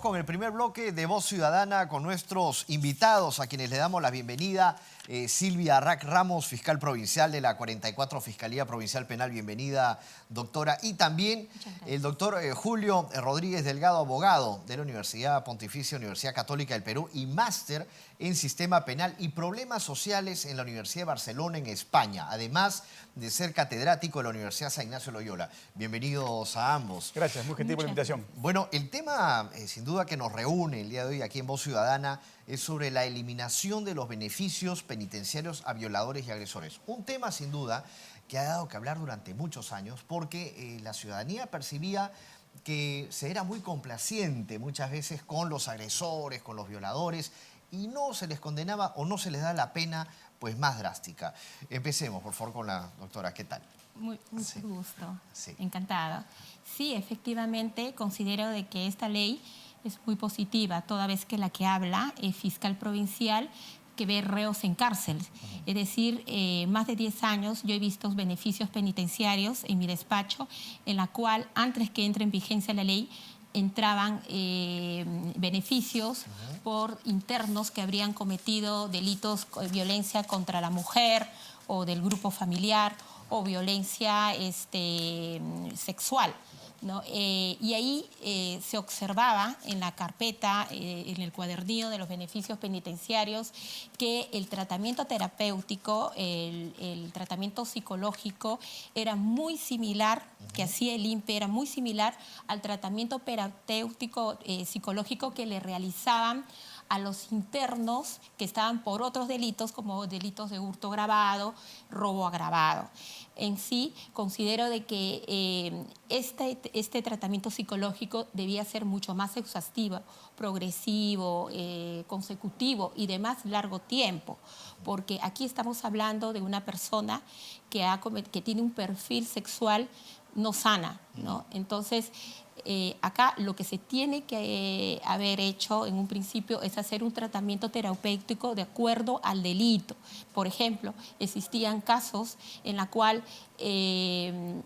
Vamos con el primer bloque de Voz Ciudadana con nuestros invitados, a quienes le damos la bienvenida. Silvia Arrac Ramos, fiscal provincial de la 44 Fiscalía Provincial Penal. Bienvenida, doctora. Y también el doctor Julio Rodríguez Delgado, abogado de la Universidad Pontificia Universidad Católica del Perú y máster en Sistema Penal y Problemas Sociales en la Universidad de Barcelona, en España, además de ser catedrático de la Universidad San Ignacio Loyola. Bienvenidos a ambos. Gracias, muy gentil por la invitación. Bueno, el tema sin duda que nos reúne el día de hoy aquí en Voz Ciudadana es sobre la eliminación de los beneficios penitenciarios a violadores y agresores. Un tema sin duda que ha dado que hablar durante muchos años porque la ciudadanía percibía que se era muy complaciente muchas veces con los agresores, con los violadores, y no se les condenaba o no se les da la pena pues más drástica. Empecemos, por favor, con la doctora. ¿Qué tal? Mucho gusto. Sí. Encantada. Sí, efectivamente, considero de que esta ley es muy positiva, toda vez que la que habla es fiscal provincial que ve reos en cárcel. Es decir, más de 10 años yo he visto beneficios penitenciarios en mi despacho, en la cual, antes que entre en vigencia la ley, entraban beneficios por internos que habrían cometido delitos de violencia contra la mujer o del grupo familiar o violencia sexual, ¿no? Y ahí se observaba en la carpeta, en el cuadernillo de los beneficios penitenciarios, que el tratamiento terapéutico, el tratamiento psicológico era muy similar, que hacía el INPE, era muy similar al tratamiento terapéutico psicológico que le realizaban a los internos que estaban por otros delitos, como delitos de hurto agravado, robo agravado. En sí, considero de que este tratamiento psicológico debía ser mucho más exhaustivo, progresivo, consecutivo y de más largo tiempo, porque aquí estamos hablando de una persona que tiene un perfil sexual no sana, ¿no? Entonces, acá lo que se tiene que haber hecho en un principio es hacer un tratamiento terapéutico de acuerdo al delito. Por ejemplo, existían casos en la cual eran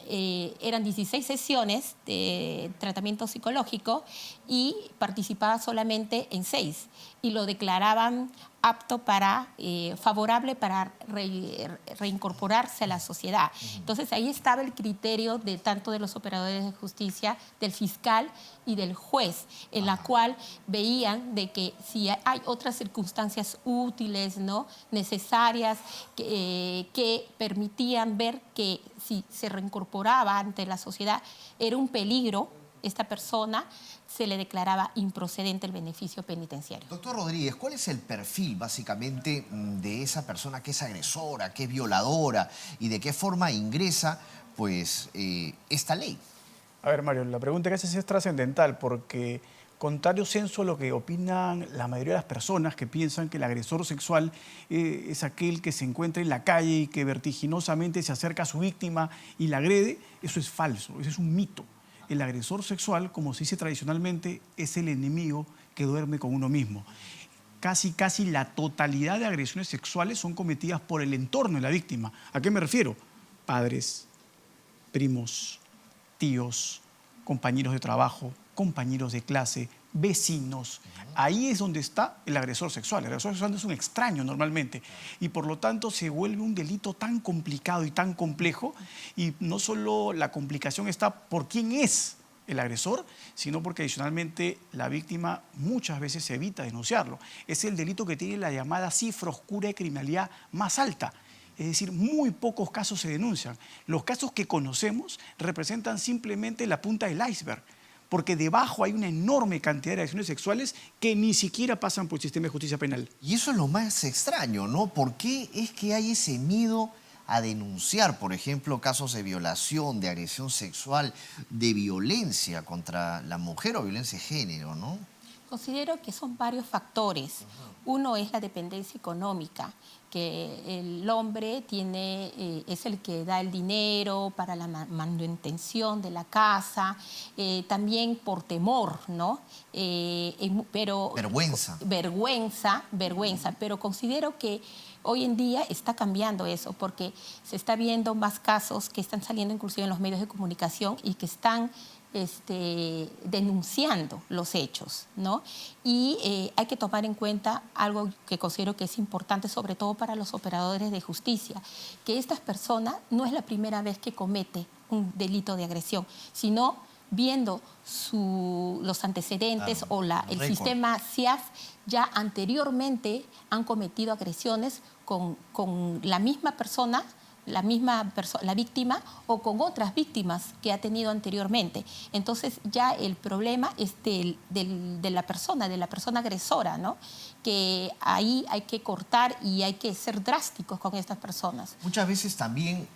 16 sesiones de tratamiento psicológico y participaba solamente en 6 y lo declaraban apto favorable para reincorporarse a la sociedad. Entonces ahí estaba el criterio de tanto de los operadores de justicia, del fiscal y del juez, en la cual veían de que si hay otras circunstancias útiles, ¿no?, necesarias, que permitían ver que si se reincorporaba ante la sociedad era un peligro esta persona, se le declaraba improcedente el beneficio penitenciario. Doctor Rodríguez, ¿cuál es el perfil básicamente de esa persona que es agresora, que es violadora y de qué forma ingresa pues esta ley? A ver, Mario, la pregunta que haces es trascendental porque, contrario censo a lo que opinan la mayoría de las personas que piensan que el agresor sexual es aquel que se encuentra en la calle y que vertiginosamente se acerca a su víctima y la agrede, eso es falso, eso es un mito. El agresor sexual, como se dice tradicionalmente, es el enemigo que duerme con uno mismo. Casi la totalidad de agresiones sexuales son cometidas por el entorno de la víctima. ¿A qué me refiero? Padres, primos, tíos, compañeros de trabajo, compañeros de clase, vecinos. Ahí es donde está el agresor sexual. El agresor sexual es un extraño normalmente y por lo tanto se vuelve un delito tan complicado y tan complejo, y no solo la complicación está por quién es el agresor, sino porque adicionalmente la víctima muchas veces evita denunciarlo. Es el delito que tiene la llamada cifra oscura de criminalidad más alta. Es decir, muy pocos casos se denuncian. Los casos que conocemos representan simplemente la punta del iceberg, porque debajo hay una enorme cantidad de agresiones sexuales que ni siquiera pasan por el sistema de justicia penal. Y eso es lo más extraño, ¿no? ¿Por qué es que hay ese miedo a denunciar, por ejemplo, casos de violación, de agresión sexual, de violencia contra la mujer o violencia de género, ¿no? Considero que son varios factores. Uno es la dependencia económica, que el hombre es el que da el dinero para la manutención de la casa, también por temor, ¿no? Vergüenza. Vergüenza, pero considero que hoy en día está cambiando eso, porque se está viendo más casos que están saliendo inclusive en los medios de comunicación y que están denunciando los hechos, ¿no? Y hay que tomar en cuenta algo que considero que es importante, sobre todo para los operadores de justicia, que estas personas no es la primera vez que comete un delito de agresión, sino viendo los antecedentes o el récord. sistema CIAF, ya anteriormente han cometido agresiones con la misma persona, la víctima, o con otras víctimas que ha tenido anteriormente. Entonces ya el problema es de la persona agresora, ¿no? Que ahí hay que cortar y hay que ser drásticos con estas personas. Muchas veces también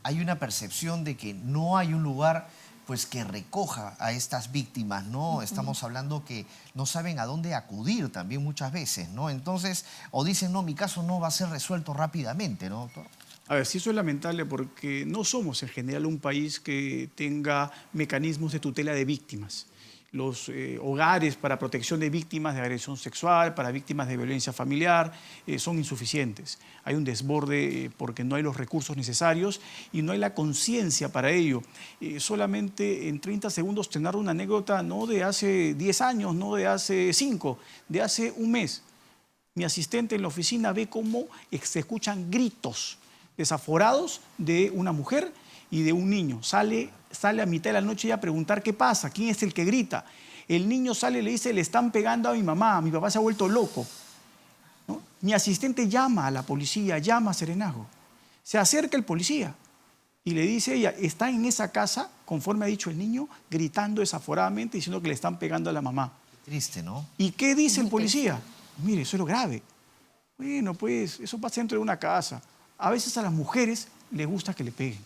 hay una percepción de que no hay un lugar pues que recoja a estas víctimas, ¿no? Estamos hablando que no saben a dónde acudir también muchas veces, ¿no? Entonces, o dicen, no, mi caso no va a ser resuelto rápidamente, ¿no, doctor? A ver, sí, eso es lamentable porque no somos en general un país que tenga mecanismos de tutela de víctimas. Los hogares para protección de víctimas de agresión sexual, para víctimas de violencia familiar, son insuficientes. Hay un desborde porque no hay los recursos necesarios y no hay la conciencia para ello. Solamente en 30 segundos te narro una anécdota no de hace 10 años, no de hace 5, de hace un mes. Mi asistente en la oficina ve cómo se escuchan gritos desaforados de una mujer y de un niño. Sale a mitad de la noche ya a preguntar qué pasa, quién es el que grita. El niño sale y le dice, le están pegando a mi papá se ha vuelto loco, ¿no? Mi asistente llama a la policía, llama a Serenazgo. Se acerca el policía y le dice ella, está en esa casa, conforme ha dicho el niño, gritando desaforadamente, diciendo que le están pegando a la mamá. Triste, ¿no? ¿Y qué dice el policía? Mire, eso es lo grave. Bueno, pues eso pasa dentro de una casa. A veces a las mujeres les gusta que le peguen.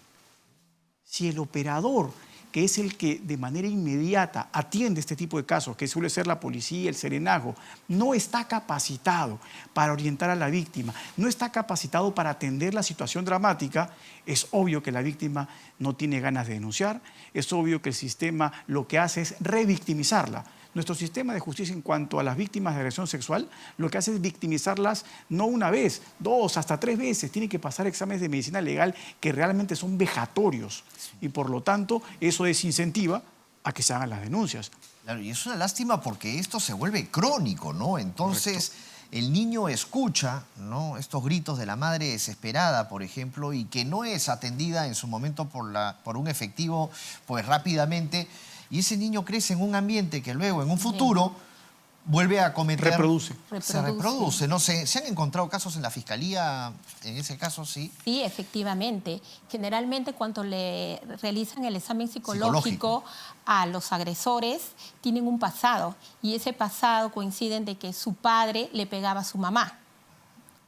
Si el operador, que es el que de manera inmediata atiende este tipo de casos, que suele ser la policía, el Serenazgo, no está capacitado para orientar a la víctima, no está capacitado para atender la situación dramática, es obvio que la víctima no tiene ganas de denunciar, es obvio que el sistema lo que hace es revictimizarla. Nuestro sistema de justicia en cuanto a las víctimas de agresión sexual lo que hace es victimizarlas no una vez, 2, hasta 3 veces. Tienen que pasar exámenes de medicina legal que realmente son vejatorios y por lo tanto eso desincentiva a que se hagan las denuncias. Claro, y es una lástima porque esto se vuelve crónico, ¿no? Entonces, el niño escucha, ¿no?, estos gritos de la madre desesperada, por ejemplo, y que no es atendida en su momento por un efectivo, pues rápidamente. Y ese niño crece en un ambiente que luego, en un futuro, vuelve a cometer... Se reproduce. No sé, ¿se han encontrado casos en la fiscalía? En ese caso, sí. Sí, efectivamente. Generalmente cuando le realizan el examen psicológico a los agresores, tienen un pasado. Y ese pasado coincide de que su padre le pegaba a su mamá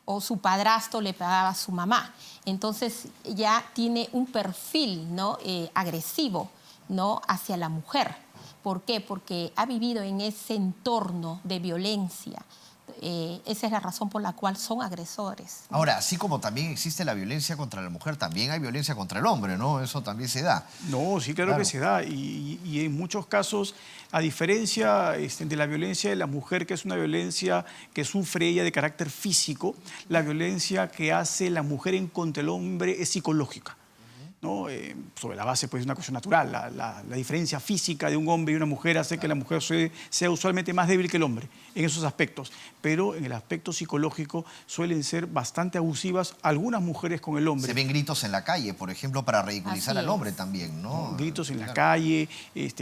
o su padrastro le pegaba a su mamá. Entonces ya tiene un perfil, ¿no?, agresivo, ¿no?, hacia la mujer. ¿Por qué? Porque ha vivido en ese entorno de violencia. Esa es la razón por la cual son agresores. Ahora, así como también existe la violencia contra la mujer, también hay violencia contra el hombre, ¿no? Eso también se da. No, sí, claro que se da. Y en muchos casos, a diferencia de la violencia de la mujer, que es una violencia que sufre ella de carácter físico, la violencia que hace la mujer en contra del hombre es psicológica, ¿no? Sobre la base pues, de una cuestión natural. La diferencia física de un hombre y una mujer hace que la mujer sea usualmente más débil que el hombre en esos aspectos. Pero en el aspecto psicológico suelen ser bastante abusivas algunas mujeres con el hombre. Se ven gritos en la calle, por ejemplo, para ridiculizar al hombre también, ¿no? Gritos en la calle,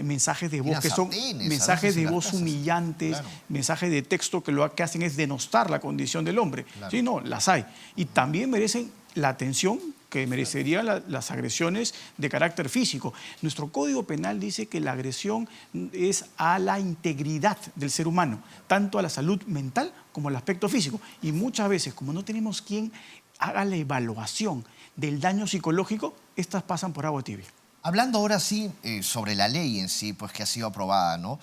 mensajes de voz que son mensajes de voz humillantes, mensajes de texto que lo que hacen es denostar la condición del hombre. Sí, no, las hay. Y también merecen la atención que merecerían las agresiones de carácter físico. Nuestro Código Penal dice que la agresión es a la integridad del ser humano, tanto a la salud mental como al aspecto físico. Y muchas veces, como no tenemos quien haga la evaluación del daño psicológico, estas pasan por agua tibia. Hablando ahora sí sobre la ley en sí, pues que ha sido aprobada, ¿no?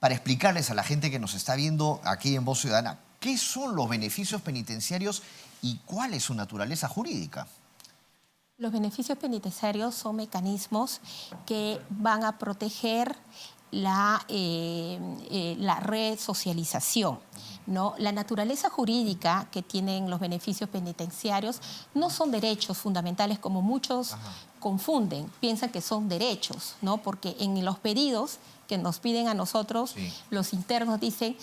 Para explicarles a la gente que nos está viendo aquí en Voz Ciudadana, ¿qué son los beneficios penitenciarios y cuál es su naturaleza jurídica? Los beneficios penitenciarios son mecanismos que van a proteger la resocialización. ¿no? La naturaleza jurídica que tienen los beneficios penitenciarios no son derechos fundamentales como muchos confunden, piensan que son derechos, ¿no? Porque en los pedidos que nos piden a nosotros, los internos dicen,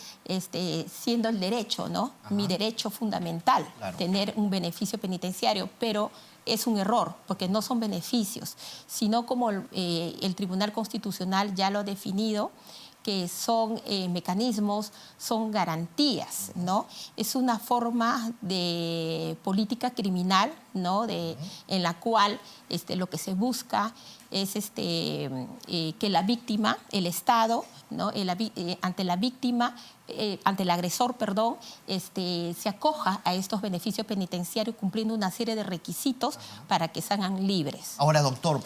siendo el derecho, ¿no? Mi derecho fundamental, tener un beneficio penitenciario, pero es un error, porque no son beneficios, sino como el Tribunal Constitucional ya lo ha definido, que son mecanismos, son garantías, ¿no? Es una forma de política criminal, ¿no? En la cual lo que se busca es que la víctima, el Estado, ¿no? Ante la víctima, ante el agresor, perdón, se acoja a estos beneficios penitenciarios cumpliendo una serie de requisitos para que salgan libres. Ahora, doctor,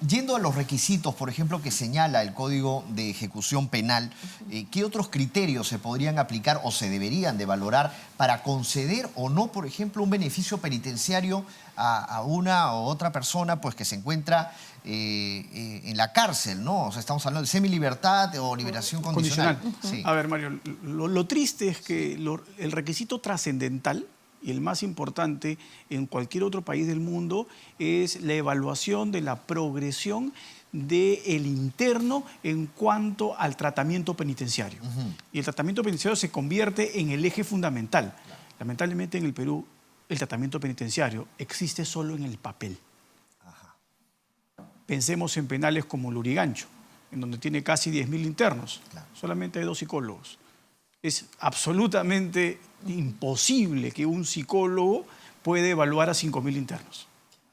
yendo a los requisitos, por ejemplo, que señala el Código de Ejecución Penal, ¿qué otros criterios se podrían aplicar o se deberían de valorar para conceder o no, por ejemplo, un beneficio penitenciario a una u otra persona pues, que se encuentra en la cárcel, ¿no? O sea, estamos hablando de semilibertad o liberación condicional. Sí. A ver, Mario, lo triste es que el requisito trascendental y el más importante en cualquier otro país del mundo es la evaluación de la progresión del interno en cuanto al tratamiento penitenciario. Y el tratamiento penitenciario se convierte en el eje fundamental. Lamentablemente en el Perú el tratamiento penitenciario existe solo en el papel. Pensemos en penales como Lurigancho, en donde tiene casi 10.000 internos. Solamente hay 2 psicólogos. Es absolutamente imposible que un psicólogo pueda evaluar a 5.000 internos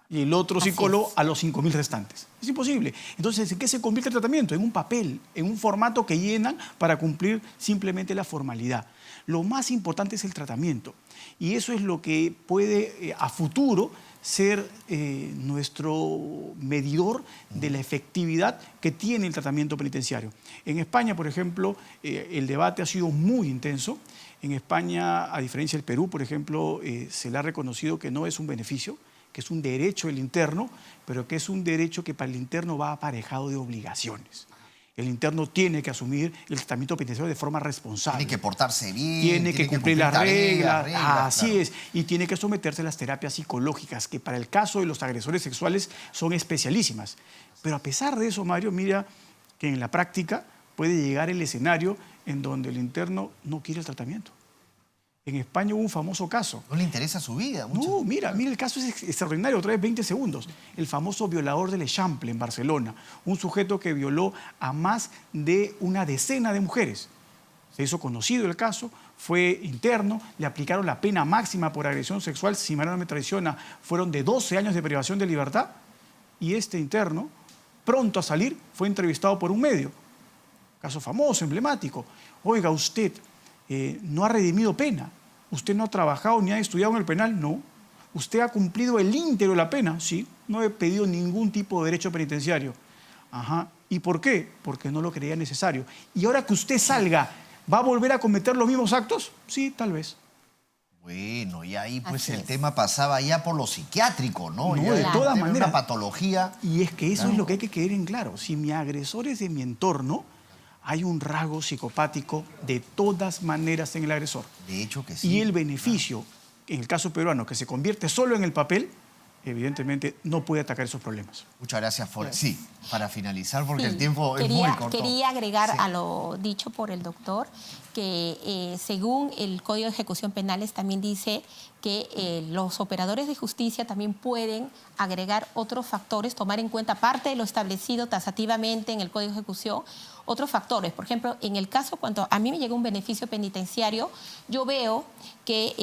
y el otro psicólogo a los 5.000 restantes. Es imposible. Entonces, ¿en qué se convierte el tratamiento? En un papel, en un formato que llenan para cumplir simplemente la formalidad. Lo más importante es el tratamiento y eso es lo que puede a futuro ser nuestro medidor de la efectividad que tiene el tratamiento penitenciario. En España, por ejemplo, el debate ha sido muy intenso. En España, a diferencia del Perú, por ejemplo, se le ha reconocido que no es un beneficio, que es un derecho del interno, pero que es un derecho que para el interno va aparejado de obligaciones. El interno tiene que asumir el tratamiento penitenciario de forma responsable. Tiene que portarse bien. Tiene que cumplir las reglas. Así claro. es. Y tiene que someterse a las terapias psicológicas, que para el caso de los agresores sexuales son especialísimas. Pero a pesar de eso, Mario, mira que en la práctica puede llegar el escenario en donde el interno no quiere el tratamiento. En España hubo un famoso caso. No le interesa su vida. No, mira, el caso es extraordinario, otra vez 20 segundos. El famoso violador del Eixample en Barcelona, un sujeto que violó a más de una decena de mujeres. Se hizo conocido el caso, fue interno, le aplicaron la pena máxima por agresión sexual, si mal no me traiciona, fueron de 12 años de privación de libertad, y este interno, pronto a salir, fue entrevistado por un medio. Caso famoso, emblemático. Oiga, usted no ha redimido pena. ¿Usted no ha trabajado ni ha estudiado en el penal? No. ¿Usted ha cumplido el íntegro de la pena? Sí. No he pedido ningún tipo de derecho penitenciario. Ajá. ¿Y por qué? Porque no lo creía necesario. ¿Y ahora que usted salga, va a volver a cometer los mismos actos? Sí, tal vez. Bueno, y ahí pues el tema pasaba ya por lo psiquiátrico, ¿no? No, ya de todas maneras. Una patología. Y es que eso es lo que hay que quedar en claro. Si mi agresor es de mi entorno, hay un rasgo psicopático de todas maneras en el agresor. De hecho que sí. Y el beneficio, en el caso peruano, que se convierte solo en el papel, evidentemente no puede atacar esos problemas. Muchas gracias, Sí, para finalizar, porque el tiempo es muy corto. Quería agregar a lo dicho por el doctor que según el Código de Ejecución Penales también dice que los operadores de justicia también pueden agregar otros factores, tomar en cuenta parte de lo establecido taxativamente en el Código de Ejecución, otros factores. Por ejemplo, en el caso cuando a mí me llega un beneficio penitenciario, yo veo que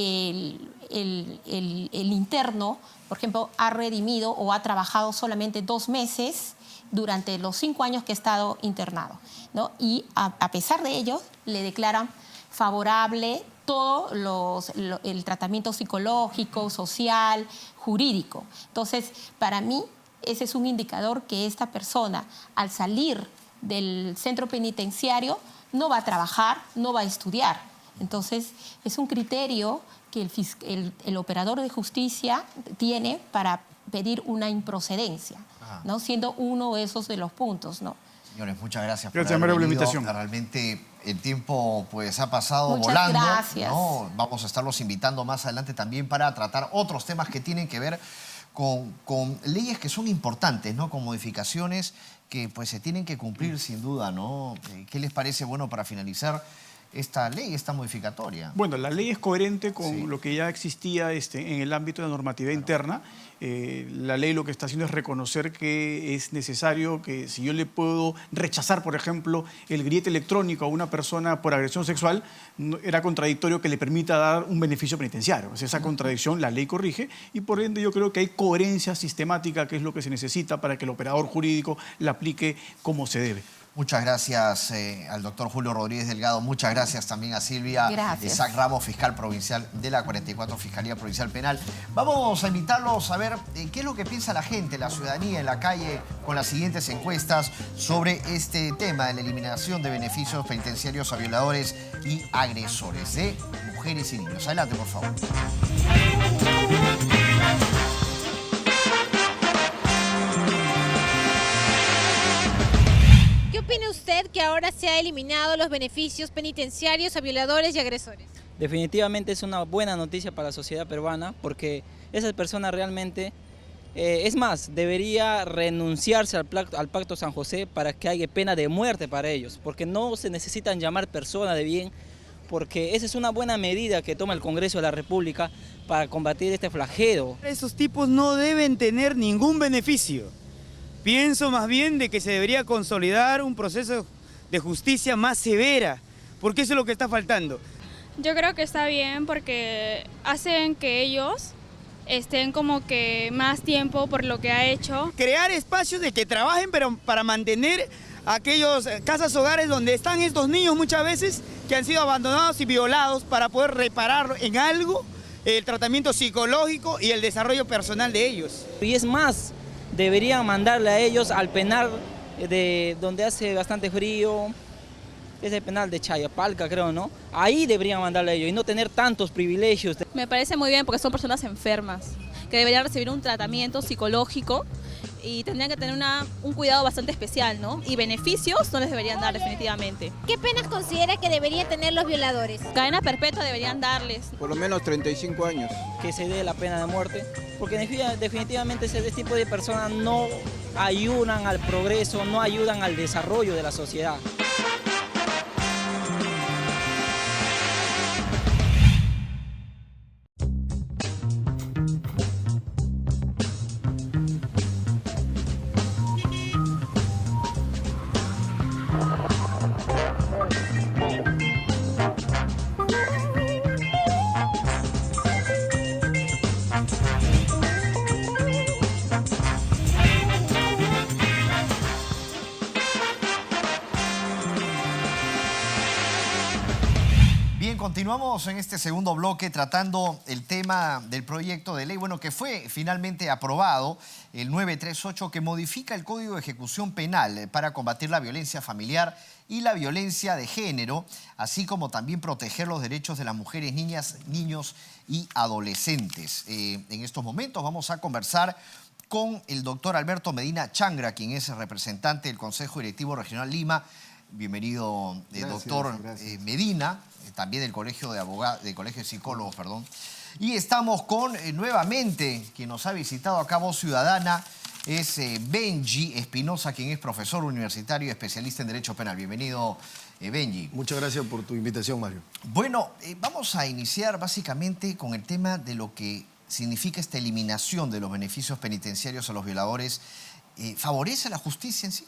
el interno, por ejemplo, ha redimido o ha trabajado solamente 2 meses durante los 5 años que ha estado internado, ¿no? Y a pesar de ello, le declaran favorable todo el tratamiento psicológico, social, jurídico. Entonces, para mí, ese es un indicador que esta persona, al salir del centro penitenciario, no va a trabajar, no va a estudiar. Entonces, es un criterio que el operador de justicia tiene para pedir una improcedencia, ¿no? Siendo uno de esos de los puntos, ¿no? Señores, muchas gracias por la invitación. Realmente el tiempo pues ha pasado Muchas volando. gracias. ¿No? Vamos a estarlos invitando más adelante también para tratar otros temas que tienen que ver con leyes que son importantes, ¿no? Con modificaciones que pues se tienen que cumplir sin duda, ¿no? ¿Qué les parece, bueno, para finalizar esta ley, esta modificatoria? Bueno, la ley es coherente con Sí. lo que ya existía en el ámbito de la normatividad interna. La ley lo que está haciendo es reconocer que es necesario que si yo le puedo rechazar, por ejemplo, el grillete electrónico a una persona por agresión sexual, era contradictorio que le permita dar un beneficio penitenciario. O sea, esa contradicción la ley corrige y por ende yo creo que hay coherencia sistemática, que es lo que se necesita para que el operador jurídico la aplique como se debe. Muchas gracias al doctor Julio Rodríguez Delgado. Muchas gracias también a Silvia Gracias. Isaac Ramos, fiscal provincial de la 44 Fiscalía Provincial Penal. Vamos a invitarlos a ver qué es lo que piensa la gente, la ciudadanía en la calle, con las siguientes encuestas sobre este tema de la eliminación de beneficios penitenciarios a violadores y agresores de mujeres y niños. Adelante, por favor. ¿Qué opina usted que ahora se ha eliminado los beneficios penitenciarios a violadores y agresores? Definitivamente es una buena noticia para la sociedad peruana porque esas personas realmente, es más, debería renunciarse al Pacto San José para que haya pena de muerte para ellos, porque no se necesitan llamar personas de bien, porque esa es una buena medida que toma el Congreso de la República para combatir este flagelo. Esos tipos no deben tener ningún beneficio. Pienso más bien de que se debería consolidar un proceso de justicia más severa, porque eso es lo que está faltando. Yo creo que está bien porque hacen que ellos estén como que más tiempo por lo que ha hecho. Crear espacios de que trabajen, pero para mantener aquellos casas hogares donde están estos niños muchas veces que han sido abandonados y violados para poder reparar en algo el tratamiento psicológico y el desarrollo personal de ellos. Y es más, deberían mandarle a ellos al penal de donde hace bastante frío, es el penal de Chayapalca, creo, ¿no? Ahí deberían mandarle a ellos y no tener tantos privilegios. Me parece muy bien porque son personas enfermas que deberían recibir un tratamiento psicológico y tendrían que tener un cuidado bastante especial, ¿no? Y beneficios no les deberían dar definitivamente. ¿Qué penas considera que deberían tener los violadores? Cadena perpetua deberían darles. Por lo menos 35 años. Que se dé la pena de muerte, porque definitivamente ese tipo de personas no ayudan al progreso, no ayudan al desarrollo de la sociedad. Bien, continuamos en este segundo bloque tratando el tema del proyecto de ley, bueno, que fue finalmente aprobado, el 938, que modifica el Código de Ejecución Penal para combatir la violencia familiar y la violencia de género, así como también proteger los derechos de las mujeres, niñas, niños y adolescentes. En estos momentos vamos a conversar con el doctor Alberto Medina Changra, quien es el representante del Consejo Directivo Regional Lima. Bienvenido, doctor Medina, también del Colegio de Abogados, del Colegio de Psicólogos, perdón. Y estamos con, nuevamente, quien nos ha visitado acá, Voz Ciudadana, es Benji Espinosa, quien es profesor universitario y especialista en Derecho Penal. Bienvenido, Benji. Muchas gracias por tu invitación, Mario. Bueno, vamos a iniciar básicamente con el tema de lo que significa esta eliminación de los beneficios penitenciarios a los violadores. ¿Favorece la justicia en sí?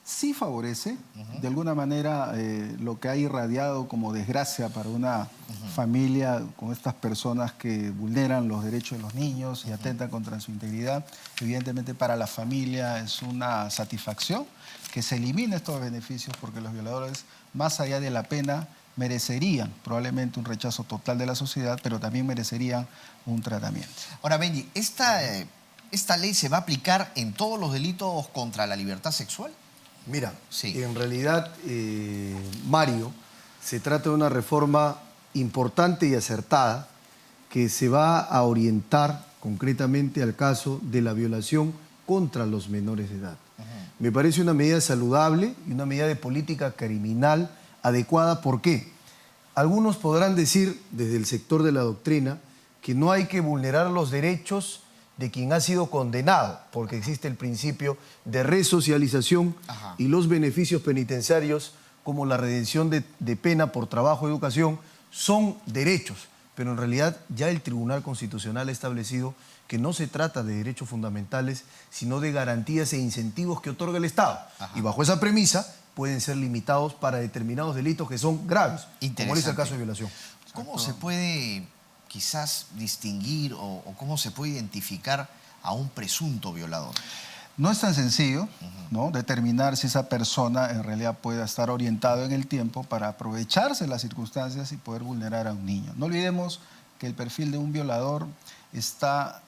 Sí favorece, de alguna manera, lo que ha irradiado como desgracia para una familia con estas personas que vulneran los derechos de los niños y atentan contra su integridad. Evidentemente para la familia es una satisfacción que se eliminen estos beneficios porque los violadores, más allá de la pena, merecerían probablemente un rechazo total de la sociedad, pero también merecerían un tratamiento. Ahora, Benji, ¿esta ley se va a aplicar en todos los delitos contra la libertad sexual? Mira, Sí. en realidad, Mario, se trata de una reforma importante y acertada que se va a orientar concretamente al caso de la violación contra los menores de edad. Me parece una medida saludable y una medida de política criminal adecuada. ¿Por qué? Algunos podrán decir, desde el sector de la doctrina, que no hay que vulnerar los derechos de quien ha sido condenado, porque existe el principio de resocialización y los beneficios penitenciarios, como la redención de pena por trabajo y educación, son derechos. Pero en realidad ya el Tribunal Constitucional ha establecido que no se trata de derechos fundamentales, sino de garantías e incentivos que otorga el Estado. Y bajo esa premisa pueden ser limitados para determinados delitos que son graves, como es el caso de violación. ¿Cómo se puede quizás distinguir o cómo se puede identificar a un presunto violador? No es tan sencillo, ¿no?, determinar si esa persona en realidad puede estar orientado en el tiempo para aprovecharse de las circunstancias y poder vulnerar a un niño. No olvidemos que el perfil de un violador está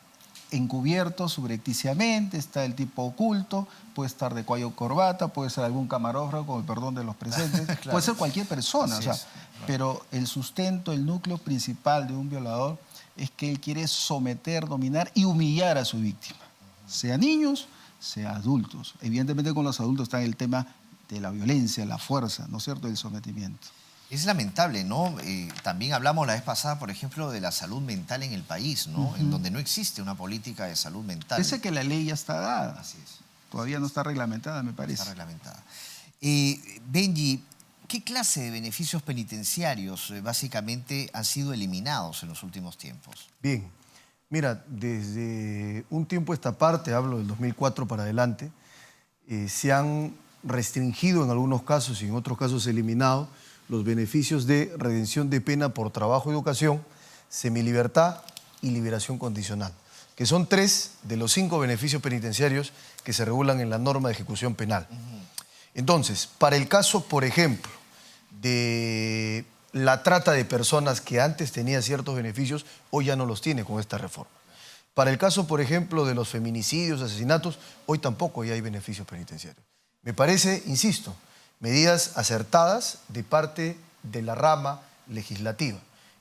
encubierto subrepticiamente, está el tipo oculto, puede estar de cuello corbata, puede ser algún camarógrafo, con el perdón de los presentes, claro, puede ser cualquier persona, claro. Pero el sustento, el núcleo principal de un violador es que él quiere someter, dominar y humillar a su víctima, sea niños, sea adultos. Evidentemente con los adultos está el tema de la violencia, la fuerza, ¿no es cierto?, el sometimiento. Es lamentable, ¿no? También hablamos la vez pasada, por ejemplo, de la salud mental en el país, ¿no? En donde no existe una política de salud mental. Pese que la ley ya está dada. Así es. Todavía no está reglamentada, me parece. Está reglamentada. Benji, ¿qué clase de beneficios penitenciarios básicamente han sido eliminados en los últimos tiempos? Bien, mira, desde un tiempo a esta parte, hablo del 2004 para adelante, se han restringido en algunos casos y en otros casos eliminado los beneficios de redención de pena por trabajo y educación, semilibertad y liberación condicional, que son 3 de los 5 beneficios penitenciarios que se regulan en la norma de ejecución penal. Entonces, para el caso, por ejemplo, de la trata de personas que antes tenía ciertos beneficios, hoy ya no los tiene con esta reforma. Para el caso, por ejemplo, de los feminicidios, asesinatos, hoy tampoco ya hay beneficios penitenciarios. Me parece, insisto, medidas acertadas de parte de la rama legislativa,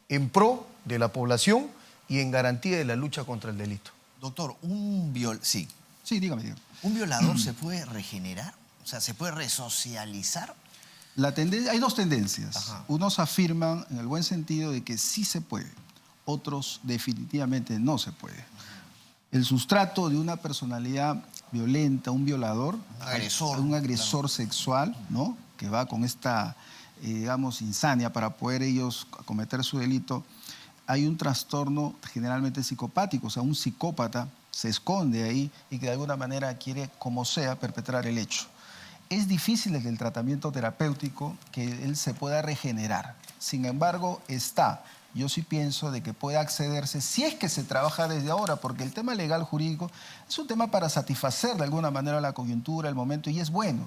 en pro de la población y en garantía de la lucha contra el delito. Doctor, Sí, dígame. ¿Un violador se puede regenerar? O sea, ¿se puede resocializar? Hay dos tendencias. Ajá. Unos afirman en el buen sentido de que sí se puede, otros definitivamente no se puede. El sustrato de una personalidad violenta, un violador, un agresor sexual, ¿no?, que va con esta, digamos, insania para poder ellos cometer su delito, hay un trastorno generalmente psicopático, o sea, un psicópata se esconde ahí y que de alguna manera quiere, como sea, perpetrar el hecho. Es difícil desde el tratamiento terapéutico que él se pueda regenerar. Sin embargo, yo sí pienso de que puede accederse si es que se trabaja desde ahora, porque el tema legal jurídico es un tema para satisfacer de alguna manera la coyuntura, el momento, y es bueno,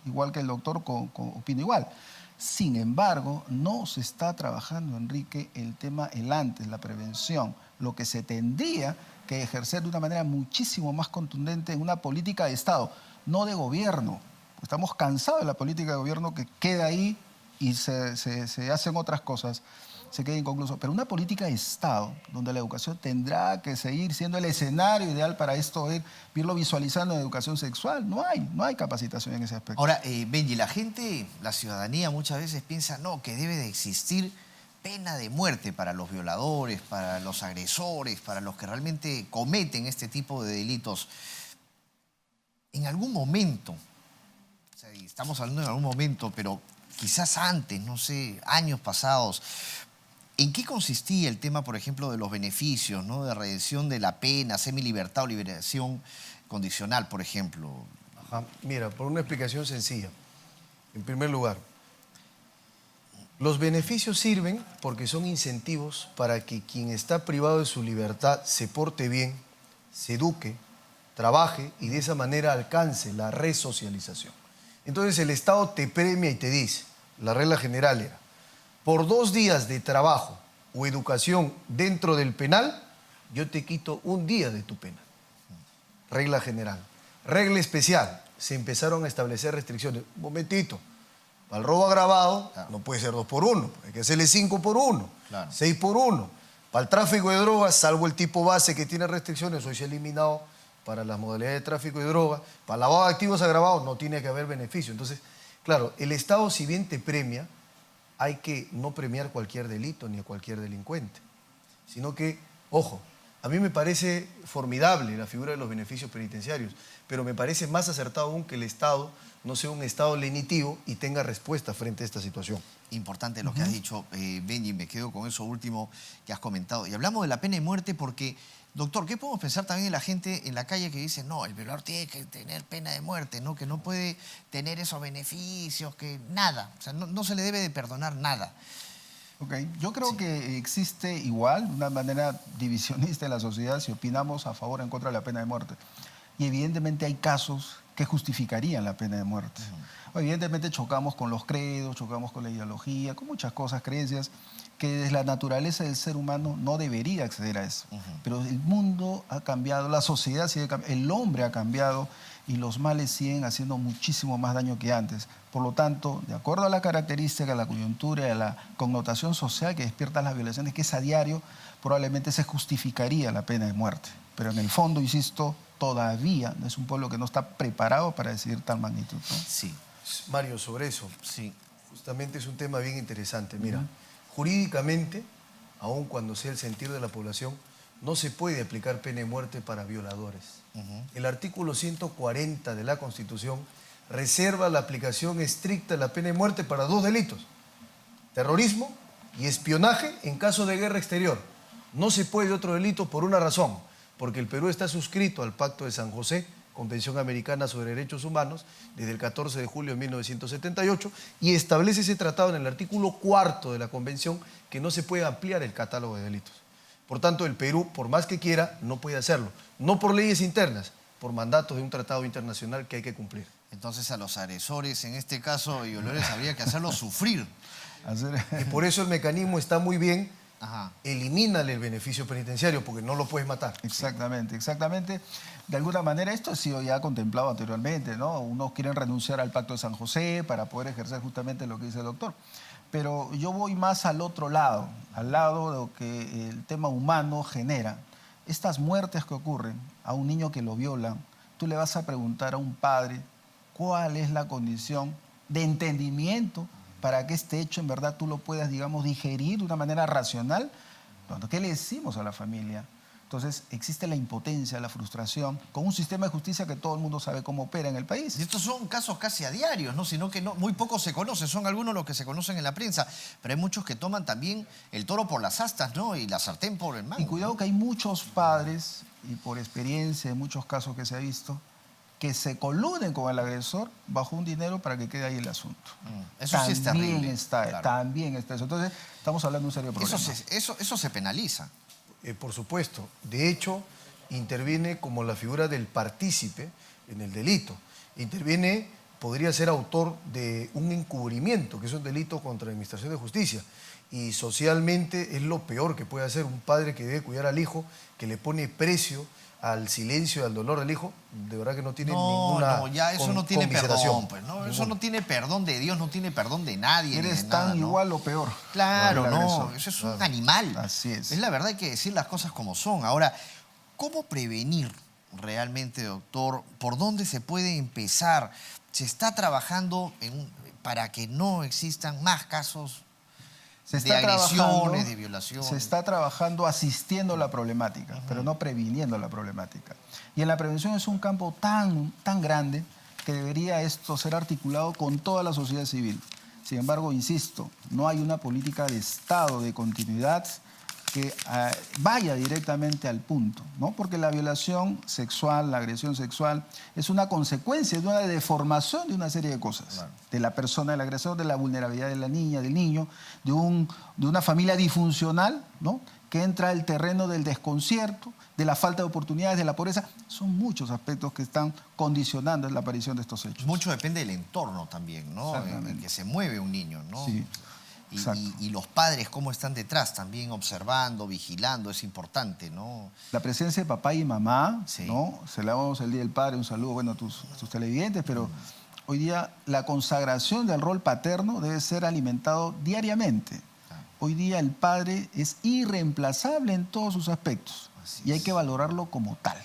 igual que el doctor opina igual. Sin embargo, no se está trabajando, Enrique, el tema antes, la prevención, lo que se tendría que ejercer de una manera muchísimo más contundente en una política de Estado, no de gobierno. Estamos cansados de la política de gobierno que queda ahí y se hacen otras cosas, se queda inconcluso. Pero una política de Estado, donde la educación tendrá que seguir siendo el escenario ideal para esto, irlo visualizando en educación sexual, no hay capacitación en ese aspecto. Ahora, Benji, la ciudadanía muchas veces piensa, no, que debe de existir pena de muerte para los violadores, para los agresores, para los que realmente cometen este tipo de delitos. En algún momento, o sea, estamos hablando en algún momento, pero quizás antes, no sé, años pasados, ¿en qué consistía el tema, por ejemplo, de los beneficios, ¿no?, de redención de la pena, semilibertad o liberación condicional, por ejemplo? Mira, por una explicación sencilla. En primer lugar, los beneficios sirven porque son incentivos para que quien está privado de su libertad se porte bien, se eduque, trabaje y de esa manera alcance la resocialización. Entonces el Estado te premia y te dice, la regla general era, por 2 días de trabajo o educación dentro del penal, yo te quito 1 día de tu pena. Regla general. Regla especial, se empezaron a establecer restricciones. Un momentito, para el robo agravado no puede ser 2 por 1, hay que hacerle 5 por 1, 6 por 1. Para el tráfico de drogas, salvo el tipo base que tiene restricciones, hoy se ha eliminado para las modalidades de tráfico de drogas. Para lavado de activos agravados no tiene que haber beneficio. Entonces, claro, el Estado, si bien te premia, hay que no premiar cualquier delito ni a cualquier delincuente, sino que, ojo, a mí me parece formidable la figura de los beneficios penitenciarios, pero me parece más acertado aún que el Estado no sea un Estado lenitivo y tenga respuesta frente a esta situación. Importante lo que has dicho, Benji, me quedo con eso último que has comentado. Y hablamos de la pena de muerte porque, doctor, ¿qué podemos pensar también de la gente en la calle que dice, no, el violador tiene que tener pena de muerte, ¿no? Que no puede tener esos beneficios, que nada, o sea, no se le debe de perdonar nada? Ok, yo creo que existe igual una manera divisionista en la sociedad si opinamos a favor o en contra de la pena de muerte. Y evidentemente hay casos que justificarían la pena de muerte. Evidentemente chocamos con los credos, chocamos con la ideología, con muchas cosas, creencias, que desde la naturaleza del ser humano no debería acceder a eso. Pero el mundo ha cambiado, la sociedad sigue cambiando, el hombre ha cambiado y los males siguen haciendo muchísimo más daño que antes. Por lo tanto, de acuerdo a la característica, a la coyuntura, a la connotación social que despiertan las violaciones, que es a diario, probablemente se justificaría la pena de muerte. Pero en el fondo, insisto, todavía es un pueblo que no está preparado para decidir tal magnitud, ¿no? Sí. Mario, sobre eso, sí, justamente es un tema bien interesante. Mira, jurídicamente, aun cuando sea el sentir de la población, no se puede aplicar pena de muerte para violadores. El artículo 140 de la Constitución reserva la aplicación estricta de la pena de muerte para 2 delitos: terrorismo y espionaje en caso de guerra exterior. No se puede otro delito por una razón, porque el Perú está suscrito al Pacto de San José, Convención Americana sobre Derechos Humanos, desde el 14 de julio de 1978, y establece ese tratado en el artículo 4 de la Convención que no se puede ampliar el catálogo de delitos. Por tanto, el Perú, por más que quiera, no puede hacerlo. No por leyes internas, por mandatos de un tratado internacional que hay que cumplir. Entonces a los agresores, en este caso, y violadores, habría que hacerlos sufrir. Y por eso el mecanismo está muy bien. Elimínale el beneficio penitenciario porque no lo puedes matar. Exactamente, exactamente. De alguna manera esto ha sido ya contemplado anteriormente, ¿no? Unos quieren renunciar al Pacto de San José para poder ejercer justamente lo que dice el doctor. Pero yo voy más al otro lado, al lado de lo que el tema humano genera. Estas muertes que ocurren a un niño que lo violan, tú le vas a preguntar a un padre cuál es la condición de entendimiento para que este hecho en verdad tú lo puedas, digamos, digerir de una manera racional. ¿Qué le decimos a la familia? Entonces existe la impotencia, la frustración, con un sistema de justicia que todo el mundo sabe cómo opera en el país. Y estos son casos casi a diarios, ¿no? Sino que muy pocos se conocen, son algunos los que se conocen en la prensa, pero hay muchos que toman también el toro por las astas, ¿no? Y la sartén por el mango. Y cuidado, ¿no? Que hay muchos padres, y por experiencia en muchos casos que se ha visto, que se coluden con el agresor bajo un dinero para que quede ahí el asunto. Eso también sí es terrible. También está eso. Entonces, estamos hablando de un serio problema. Eso se penaliza. Por supuesto. De hecho, interviene como la figura del partícipe en el delito. Interviene, podría ser autor de un encubrimiento, que es un delito contra la administración de justicia. Y socialmente es lo peor que puede hacer un padre que debe cuidar al hijo, que le pone precio al silencio y al dolor del hijo. De verdad que no tiene ninguna eso no tiene perdón, pues, ¿no? Eso no tiene perdón de Dios, no tiene perdón de nadie. Eres tan igual o peor. Claro, no, eso es un animal. Así es. Es la verdad, hay que decir las cosas como son. Ahora, ¿cómo prevenir realmente, doctor? ¿Por dónde se puede empezar? ¿Se está trabajando para que no existan más casos de agresiones, de violaciones? Se está trabajando asistiendo a la problemática, pero no previniendo la problemática. Y en la prevención es un campo tan grande que debería esto ser articulado con toda la sociedad civil. Sin embargo, insisto, no hay una política de Estado, de continuidad, que vaya directamente al punto, ¿no? Porque la violación sexual, la agresión sexual, es una consecuencia de una deformación de una serie de cosas. Claro. De la persona, del agresor, de la vulnerabilidad de la niña, del niño, de una familia disfuncional, ¿no? Que entra al terreno del desconcierto, de la falta de oportunidades, de la pobreza. Son muchos aspectos que están condicionando la aparición de estos hechos. Mucho depende del entorno también, ¿no? En el que se mueve un niño, ¿no? Sí. Y los padres, ¿cómo están detrás? También observando, vigilando, es importante, ¿no? La presencia de papá y mamá, sí, ¿no? Celebramos el Día del Padre, un saludo, bueno, a tus televidentes, pero hoy día la consagración del rol paterno debe ser alimentado diariamente. Hoy día el padre es irreemplazable en todos sus aspectos y hay que valorarlo como tal.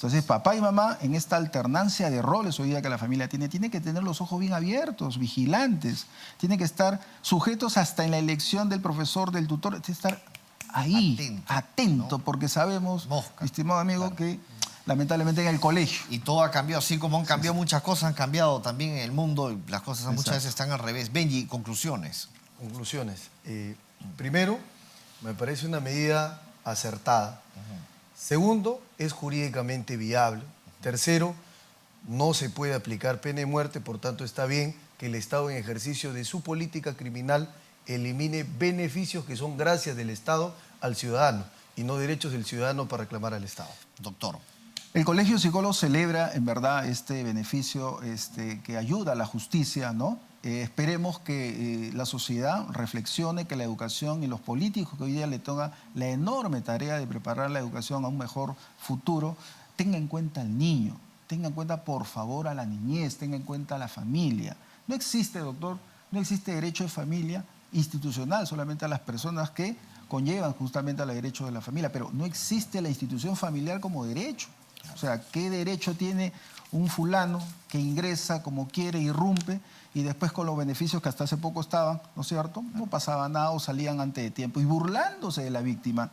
Entonces, papá y mamá, en esta alternancia de roles hoy día que la familia tiene que tener los ojos bien abiertos, vigilantes, tienen que estar sujetos hasta en la elección del profesor, del tutor, tiene que estar ahí, atento, ¿no? Porque sabemos, mi estimado amigo, que lamentablemente en el colegio. Y todo ha cambiado, así como han cambiado muchas cosas, han cambiado también en el mundo y las cosas muchas veces están al revés. Benji, conclusiones. Conclusiones. Primero, me parece una medida acertada. Segundo, es jurídicamente viable. Tercero, no se puede aplicar pena de muerte, por tanto está bien que el Estado en ejercicio de su política criminal elimine beneficios que son gracias del Estado al ciudadano y no derechos del ciudadano para reclamar al Estado. Doctor. El Colegio de Psicólogos celebra, en verdad, este beneficio que ayuda a la justicia, ¿no? Esperemos que la sociedad reflexione, que la educación y los políticos que hoy día le toca la enorme tarea de preparar la educación a un mejor futuro, tengan en cuenta al niño, tengan en cuenta, por favor, a la niñez, tengan en cuenta a la familia. No existe, doctor, no existe derecho de familia institucional solamente a las personas que conllevan justamente al derecho de la familia, pero no existe la institución familiar como derecho. O sea, ¿qué derecho tiene un fulano que ingresa como quiere, irrumpe, y después con los beneficios que hasta hace poco estaban, ¿no es cierto? No pasaba nada o salían antes de tiempo y burlándose de la víctima?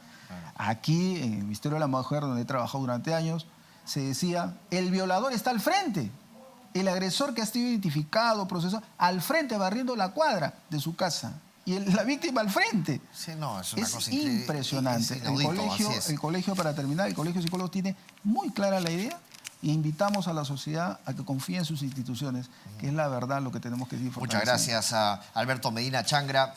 Aquí, en el Ministerio de la Mujer, donde he trabajado durante años, se decía, el violador está al frente, el agresor que ha sido identificado, procesado, al frente, barriendo la cuadra de su casa. Y la víctima al frente. Sí, no, es una cosa impresionante. Es inaudito, el colegio, para terminar, el Colegio de Psicólogos tiene muy clara la idea e invitamos a la sociedad a que confíe en sus instituciones, que es la verdad lo que tenemos que decir. Muchas gracias a Alberto Medina Changra,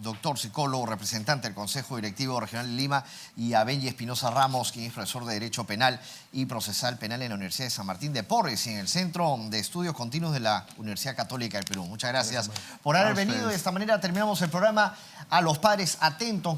doctor psicólogo, representante del Consejo Directivo Regional de Lima, y a Benji Espinosa Ramos, quien es profesor de Derecho Penal y Procesal Penal en la Universidad de San Martín de Porres y en el Centro de Estudios Continuos de la Universidad Católica del Perú. Muchas gracias por haber venido. De esta manera terminamos el programa. A los padres atentos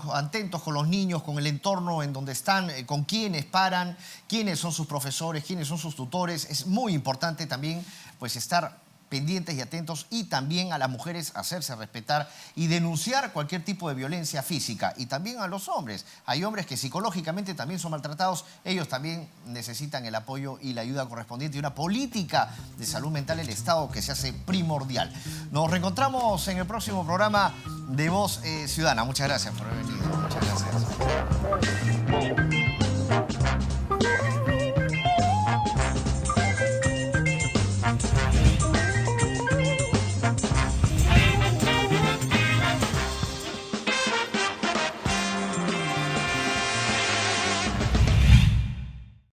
con los niños, con el entorno en donde están, con quiénes paran, quiénes son sus profesores, quiénes son sus tutores. Es muy importante también pues estar pendientes y atentos, y también a las mujeres hacerse respetar y denunciar cualquier tipo de violencia física, y también a los hombres. Hay hombres que psicológicamente también son maltratados, ellos también necesitan el apoyo y la ayuda correspondiente y una política de salud mental del Estado que se hace primordial. Nos reencontramos en el próximo programa de Voz Ciudadana. Muchas gracias por haber venido. Muchas gracias.